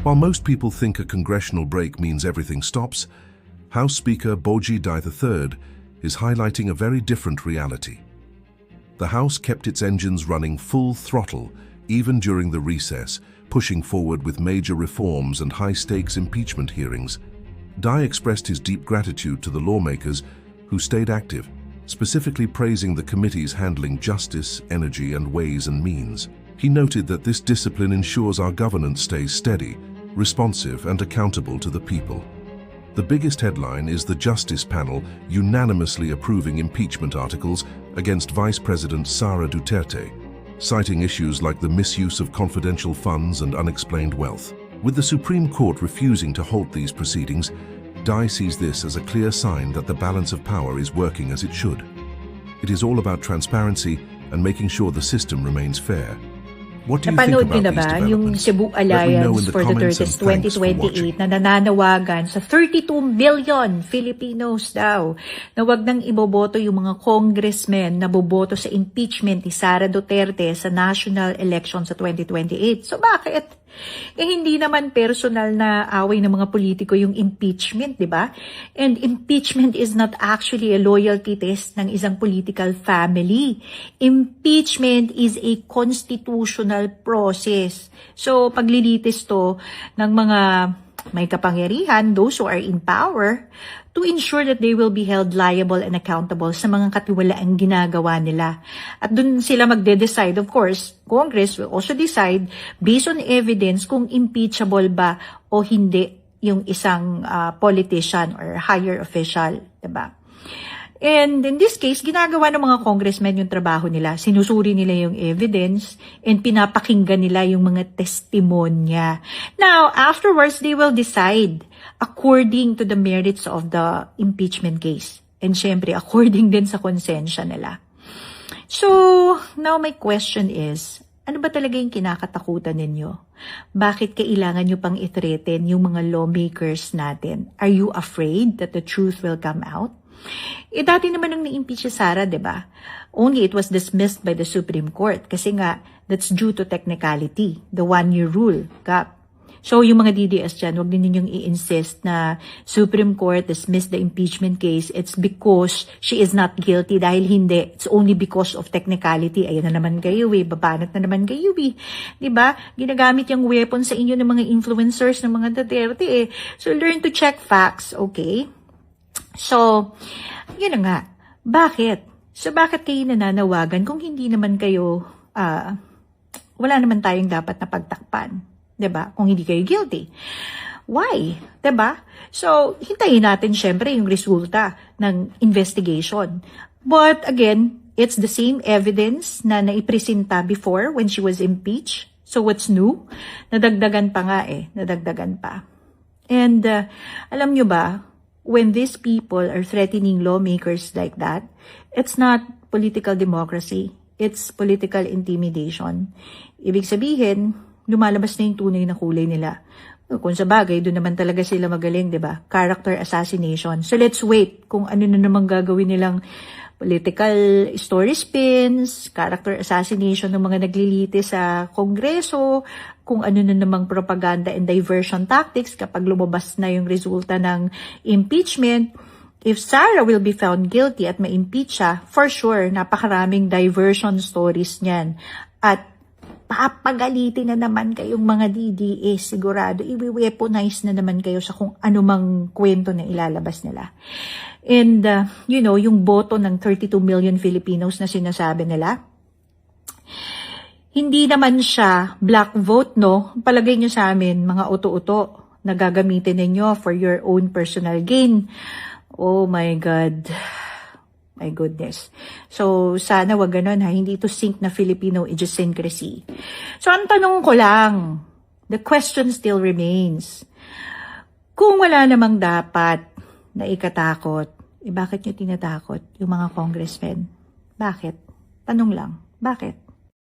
While most people think a congressional break means everything stops, House Speaker Boji Dai III is highlighting a very different reality. The House kept its engines running full throttle even during the recess, pushing forward with major reforms and high-stakes impeachment hearings. Dai expressed his deep gratitude to the lawmakers who stayed active, specifically praising the committees handling justice, energy, and ways and means. He noted that this discipline ensures our governance stays steady, responsive, and accountable to the people. The biggest headline is the Justice Panel unanimously approving impeachment articles against Vice President Sara Duterte, citing issues like the misuse of confidential funds and unexplained wealth. With the Supreme Court refusing to halt these proceedings, Dai sees this as a clear sign that the balance of power is working as it should. It is all about transparency and making sure the system remains fair. What do you think about these developments? Yung Cebu Alliance for the Duterte 2028 na nananawagan sa 32 million Filipinos daw na wag nang iboboto yung mga congressmen na boboto sa impeachment ni Sara Duterte sa national election sa 2028. So bakit? Hindi naman personal na away ng mga politiko yung impeachment, di ba? And impeachment is not actually a loyalty test ng isang political family. Impeachment is a constitutional process. So, paglilitis to ng mga may kapangyarihan, those who are in power, to ensure that they will be held liable and accountable sa mga katiwalaang ginagawa nila. At dun sila magde-decide, of course, Congress will also decide based on evidence kung impeachable ba o hindi yung isang politician or higher official, diba? And in this case, ginagawa ng mga congressmen yung trabaho nila. Sinusuri nila yung evidence and pinapakinggan nila yung mga testimonya. Now, afterwards, they will decide according to the merits of the impeachment case. And syempre, according din sa konsensya nila. So, now my question is, ano ba talaga yung kinakatakutan ninyo? Bakit kailangan nyo pang i-threaten yung mga lawmakers natin? Are you afraid that the truth will come out? Dati naman nung ni-impeach si Sara, diba? Only it was dismissed by the Supreme Court kasi nga, that's due to technicality, the one-year rule. So, yung mga DDS dyan, huwag din ninyong i-insist na Supreme Court dismissed the impeachment case. It's because she is not guilty dahil hindi. It's only because of technicality. Ayan na naman kayo babanat na naman kayo Diba? Ginagamit yung weapon sa inyo ng mga influencers ng mga Duterte So, learn to check facts, okay? So, yun na nga. Bakit? So, bakit kayo nananawagan kung hindi naman kayo, wala naman tayong dapat na pagtakpan? Diba? Kung hindi kayo guilty. Why? Diba? So, hintayin natin syempre yung resulta ng investigation. But again, it's the same evidence na naipresenta before when she was impeached. So, what's new? Nadagdagan pa nga Nadagdagan pa. And, alam nyo ba, when these people are threatening lawmakers like that, it's not political democracy. It's political intimidation. Ibig sabihin, lumalabas na yung tunay na kulay nila. Kung sa bagay, doon naman talaga sila magaling, di ba? Character assassination. So let's wait kung ano na naman gagawin nilang political story spins, character assassination ng mga naglilite sa Kongreso, kung ano na namang propaganda and diversion tactics kapag lumabas na yung resulta ng impeachment. If Sara will be found guilty at ma-impeach siya, for sure, napakaraming diversion stories niyan. At papagalitin na naman kayong mga DDA, sigurado, i-weaponize na naman kayo sa kung anumang kwento na ilalabas nila. And, yung boto ng 32 million Filipinos na sinasabi nila, hindi naman siya black vote, no? Palagay nyo sa amin, mga uto-uto na gagamitin ninyo for your own personal gain. Oh my God. My goodness. So, sana wag ganun hindi ito sync na Filipino idiosyncrasy. So, ang tanong ko lang, the question still remains. Kung wala namang dapat na ikatakot, bakit nyo tinatakot yung mga congressmen? Bakit? Tanong lang, bakit?